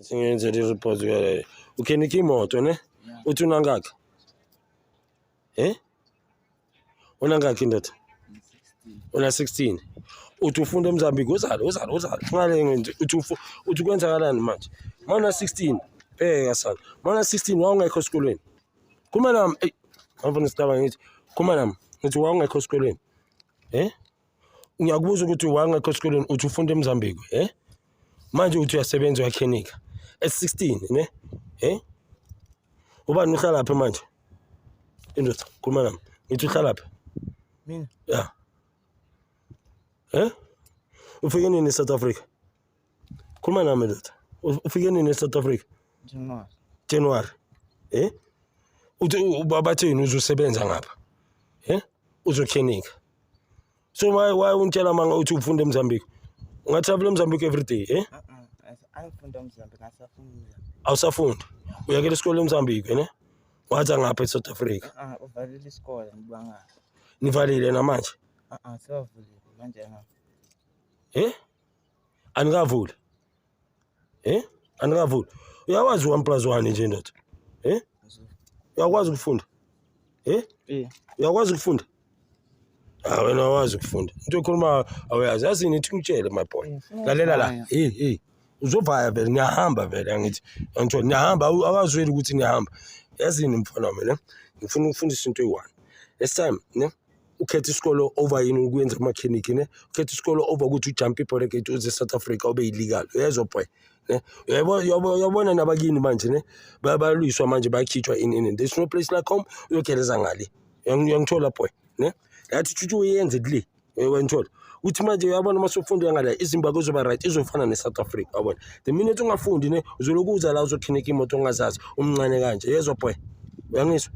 Singenze i-report ke ukhenika imoto ne uthi unangakhi unangakhi indoda una 16 uthi ufunda eMozambique uzalo ngale uthi kwenzakalani manje mana 16 pheka sana mana 16 wawungekho esikolweni kuma nami ngifuna isicaba ngithi kuma nami ngithi wawungekho esikolweni ngiyakubuza ukuthi wawungekho esikolweni uthi ufunda eMozambique manje uthi uyasebenza uyakhenika es16 ne ubani uhlala lapha manje indoda kuma nami ngithi uhlala lapha mina ya ufike nini eSouth Africa kuma nami ndoda ufike nini eSouth Africa January uthi babathini uzosebenza ngapha uzokhenika so why untshela manga uthi ufunda eMozambique ungatravel eMozambique every day angifunda eMozambique ngasafunda awusafunda uyakela isikole eMozambique ne wathi ngapha eSouth Africa uvalile isikole ngibanga nivalile namanje sewavulile manje ngapha anikavuli anikavuli uyawazi 1+1 nje ndoda uyakwazi ukufunda uyakwazi ukufunda wena wazi ukufunda into ekhuluma awayazi yazini ithi ngitshele my boy lalela la uzovaya vele niyahamba vele angithi ngitho niyahamba awazweli ukuthi niyahamba yazini mfana wami ne ngifuna ukufundisa into eyi1 next time ne ukhetha isikolo over yini ukwenza mechanic ne ukhetha isikolo over ukuthi ujump ibholeke uze South Africa ube illegal uyezwa boy ne uyabona nabakini manje ne bayalwiswa manje bayakhitshwa in there's no place like home uyogeleza ngale uyangithola boy ne yathi thuthi uyenze kule wenthola uthi manje uyabona masufunda ngala iZimbabwe kuzoba right izofana neSouth Africa yabona the minute ungafundi ne uzolokuza la uzokhenika imoto ongazazi umncane kanje yezwa boy uyangizwa